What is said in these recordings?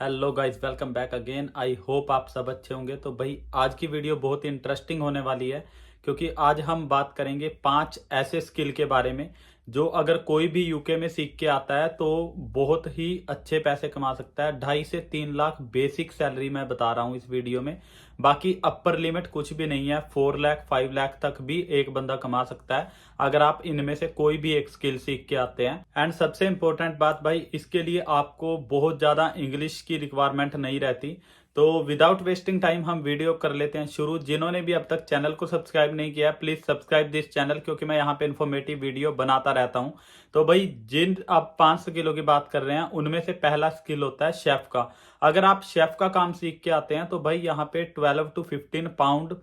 Hello guys, welcome back again. I hope आप सब अच्छे होंगे। तो भाई आज की वीडियो बहुत ही इंटरेस्टिंग होने वाली है, क्योंकि आज हम बात करेंगे 5 ऐसे स्किल के बारे में जो अगर कोई भी यूके में सीख के आता है तो बहुत ही अच्छे पैसे कमा सकता है। 2.5 से 3 लाख बेसिक सैलरी मैं बता रहा हूँ इस वीडियो में। बाकी अपर लिमिट कुछ भी नहीं है, 4 लाख 5 लाख तक भी एक बंदा कमा सकता है अगर आप इनमें से कोई भी एक स्किल सीख के आते हैं। एंड सबसे इंपॉर्टेंट बात भाई, इसके लिए आपको बहुत ज्यादा इंग्लिश की रिक्वायरमेंट नहीं रहती। तो विदाउट वेस्टिंग टाइम हम वीडियो कर लेते हैं शुरू। जिन्होंने भी अब तक चैनल को सब्सक्राइब नहीं किया प्लीज सब्सक्राइब दिस चैनल, क्योंकि मैं यहाँ पे इन्फॉर्मेटिव वीडियो बनाता रहता हूँ। तो भाई जिन आप 5 स्किलों की बात कर रहे हैं उनमें से पहला स्किल होता है शेफ का। अगर आप शेफ का काम सीख के आते हैं तो भाई यहाँ पे 12 to 15 पाउंड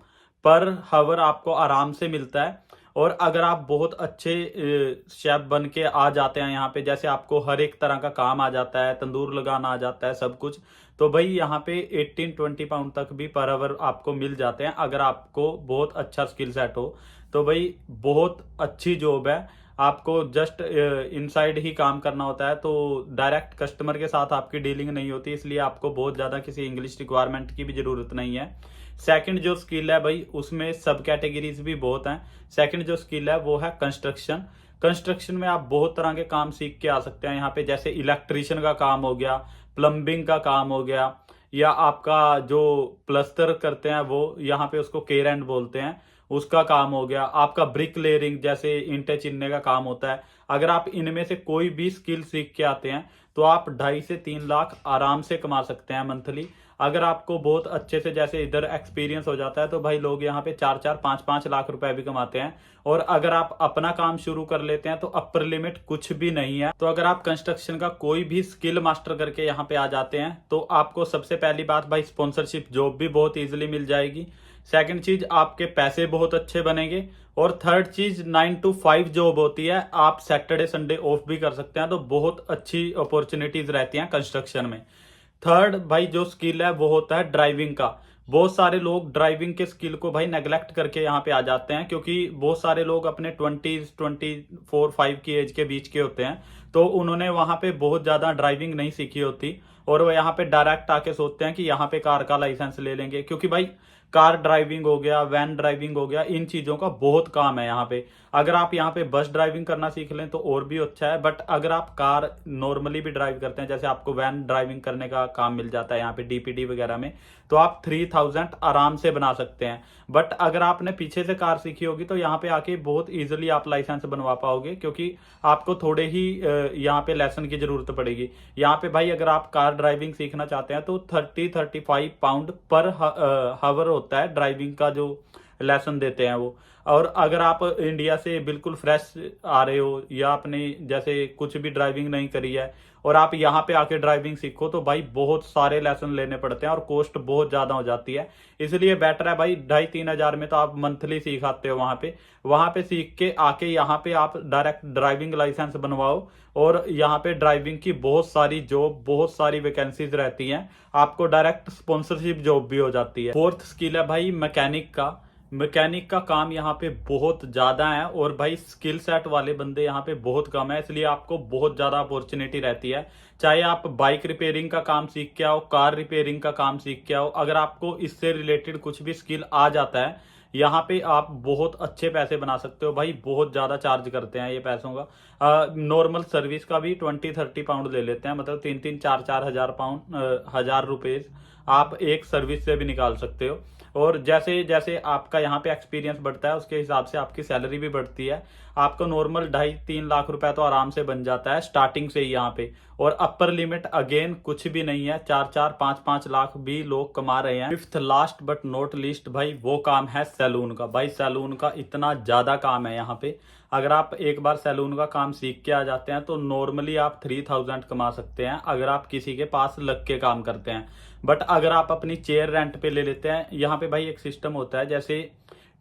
पर हावर आपको आराम से मिलता है। और अगर आप बहुत अच्छे शेफ बन के आ जाते हैं यहाँ पे, जैसे आपको हर एक तरह का काम आ जाता है, तंदूर लगाना आ जाता है, सब कुछ, तो भाई यहाँ पे 18-20 पाउंड तक भी पर आवर आपको मिल जाते हैं अगर आपको बहुत अच्छा स्किल सेट हो। तो भाई बहुत अच्छी जॉब है। आपको जस्ट इनसाइड ही काम करना होता है, तो डायरेक्ट कस्टमर के साथ आपकी डीलिंग नहीं होती, इसलिए आपको बहुत ज़्यादा किसी इंग्लिश रिक्वायरमेंट की भी ज़रूरत नहीं है। सेकंड जो स्किल है भाई, उसमें सब कैटेगरीज भी बहुत हैं। सेकंड जो स्किल है वो है कंस्ट्रक्शन। कंस्ट्रक्शन में आप बहुत तरह के काम सीख के आ सकते हैं यहाँ पे, जैसे इलेक्ट्रिशियन का काम हो गया, प्लम्बिंग का काम हो गया, या आपका जो प्लस्तर करते हैं वो यहाँ पे उसको केर एंड बोलते हैं, उसका काम हो गया। आपका ब्रिक लेयरिंग जैसे ईंटें चिनने का काम होता है। अगर आप इनमें से कोई भी स्किल सीख के आते हैं तो आप 2.5 से 3 लाख आराम से कमा सकते हैं मंथली। अगर आपको बहुत अच्छे से जैसे इधर एक्सपीरियंस हो जाता है तो भाई लोग यहाँ पे 4-4 5-5 लाख रुपए भी कमाते हैं। और अगर आप अपना काम शुरू कर लेते हैं तो अपर लिमिट कुछ भी नहीं है। तो अगर आप कंस्ट्रक्शन का कोई भी स्किल मास्टर करके यहाँ पे आ जाते हैं तो आपको सबसे पहली बात भाई स्पॉन्सरशिप जॉब भी बहुत इजीली मिल जाएगी। सेकंड चीज, आपके पैसे बहुत अच्छे बनेंगे। और थर्ड चीज, 9 to 5 जॉब होती है, आप सैटरडे संडे ऑफ भी कर सकते हैं, तो बहुत अच्छी अपॉर्चुनिटीज रहती हैं कंस्ट्रक्शन में। थर्ड भाई जो स्किल है वो होता है ड्राइविंग का। बहुत सारे लोग ड्राइविंग के स्किल को भाई नेग्लेक्ट करके यहाँ पे आ जाते हैं, क्योंकि बहुत सारे लोग अपने 20-24-5 की एज के बीच के होते हैं, तो उन्होंने वहां पे बहुत ज्यादा ड्राइविंग नहीं सीखी होती और वो यहाँ पे डायरेक्ट आके सोचते हैं कि यहाँ पे कार का लाइसेंस ले लेंगे। क्योंकि भाई कार ड्राइविंग हो गया, वैन ड्राइविंग हो गया, इन चीजों का बहुत काम है यहाँ पे। अगर आप यहाँ पे बस ड्राइविंग करना सीख लें तो और भी अच्छा है, बट अगर आप कार नॉर्मली भी ड्राइव करते हैं, जैसे आपको वैन ड्राइविंग करने का काम मिल जाता है यहाँ पे डीपीडी वगैरह में, तो आप 3,000 आराम से बना सकते हैं। बट अगर आपने पीछे से कार सीखी होगी तो यहाँ पे आके बहुत इजीली आप लाइसेंस बनवा पाओगे, क्योंकि आपको थोड़े ही यहाँ पे लेसन की जरूरत पड़ेगी। यहाँ पे भाई अगर आप कार ड्राइविंग सीखना चाहते हैं तो 30-35 पाउंड पर हावर होता है ड्राइविंग का जो लेसन देते हैं वो। और अगर आप इंडिया से बिल्कुल फ्रेश आ रहे हो या आपने जैसे कुछ भी ड्राइविंग नहीं करी है और आप यहाँ पे आके ड्राइविंग सीखो, तो भाई बहुत सारे लेसन लेने पड़ते हैं और कॉस्ट बहुत ज्यादा हो जाती है। इसलिए बेटर है भाई 2,500-3,000 में तो आप मंथली सीख आते हो वहां पे सीख के आके यहाँ पे आप डायरेक्ट ड्राइविंग लाइसेंस बनवाओ। और यहाँ पे ड्राइविंग की बहुत सारी जॉब, बहुत सारी वैकेंसीज रहती हैं, आपको डायरेक्ट स्पॉन्सरशिप जॉब भी हो जाती है। फोर्थ स्किल है भाई मैकेनिक का। मैकेनिक का काम यहाँ पे बहुत ज्यादा है और भाई स्किल सेट वाले बंदे यहाँ पे बहुत कम है, इसलिए आपको बहुत ज्यादा अपॉर्चुनिटी रहती है। चाहे आप बाइक रिपेयरिंग का काम सीख के आओ, कार रिपेयरिंग का काम सीख के आओ, अगर आपको इससे रिलेटेड कुछ भी स्किल आ जाता है यहाँ पे आप बहुत अच्छे पैसे बना सकते हो। भाई बहुत ज्यादा चार्ज करते हैं ये पैसों का। नॉर्मल सर्विस का भी 20-30 पाउंड ले लेते हैं, मतलब 3-3 4-4 हजार पाउंड, 1,000 रुपए आप एक सर्विस से भी निकाल सकते हो। और जैसे जैसे आपका यहाँ पे एक्सपीरियंस बढ़ता है उसके हिसाब से आपकी सैलरी भी बढ़ती है। आपको नॉर्मल 2.5-3 लाख रुपए तो आराम से बन जाता है स्टार्टिंग से ही यहाँ पे। और अपर लिमिट अगेन कुछ भी नहीं है, 4-4 5-5 लाख भी लोग कमा रहे हैं। Fifth last but not least भाई वो काम है सैलून का। भाई सैलून का इतना ज्यादा काम है यहाँ पे, अगर आप एक बार सैलून का काम सीख के आ जाते हैं तो नॉर्मली आप 3,000 कमा सकते हैं अगर आप किसी के पास लग के काम करते हैं। बट अगर आप अपनी चेयर रेंट पे ले लेते हैं, यहाँ पे भाई एक सिस्टम होता है, जैसे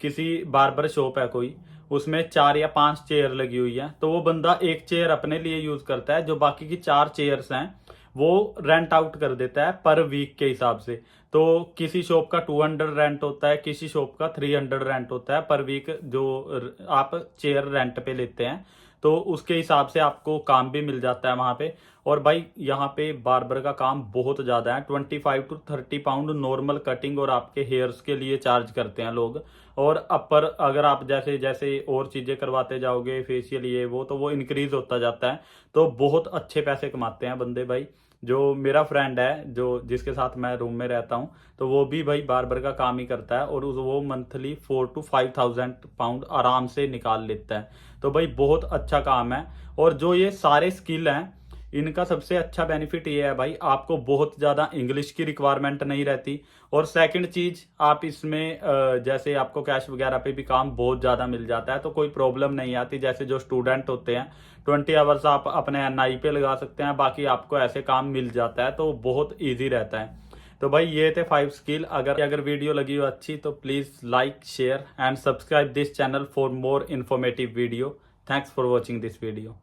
किसी बार्बर शॉप है कोई, उसमें 4 या 5 चेयर लगी हुई है, तो वो बंदा एक चेयर अपने लिए यूज करता है, जो बाकी की 4 चेयर्स हैं वो रेंट आउट कर देता है पर वीक के हिसाब से। तो किसी शॉप का 200 रेंट होता है, किसी शॉप का 300 रेंट होता है पर वीक, जो आप चेयर रेंट पे लेते हैं, तो उसके हिसाब से आपको काम भी मिल जाता है वहां पे। और भाई यहाँ पे बार्बर का काम बहुत ज़्यादा है, 25 to 30 पाउंड नॉर्मल कटिंग और आपके हेयर्स के लिए चार्ज करते हैं लोग। और अपर अगर आप जैसे जैसे और चीज़ें करवाते जाओगे, फेशियल ये वो, तो वो इंक्रीज होता जाता है। तो बहुत अच्छे पैसे कमाते हैं बंदे भाई। जो मेरा फ्रेंड है जो जिसके साथ मैं रूम में रहता हूँ, तो वो भी भाई बार्बर का काम ही करता है और वो मंथली 4 to 5,000 पाउंड आराम से निकाल लेता है। तो भाई बहुत अच्छा काम है। और जो ये सारे स्किल हैं, इनका सबसे अच्छा बेनिफिट ये है भाई, आपको बहुत ज़्यादा इंग्लिश की रिक्वायरमेंट नहीं रहती। और सेकंड चीज़, आप इसमें जैसे आपको कैश वगैरह पे भी काम बहुत ज़्यादा मिल जाता है, तो कोई प्रॉब्लम नहीं आती। जैसे जो स्टूडेंट होते हैं 20 आवर्स आप अपने NI पे लगा सकते हैं, बाकी आपको ऐसे काम मिल जाता है, तो बहुत ईजी रहता है। तो भाई ये थे 5 स्किल। अगर वीडियो लगी हो अच्छी तो please like, share and subscribe this channel for more informative video. Thanks for watching this video.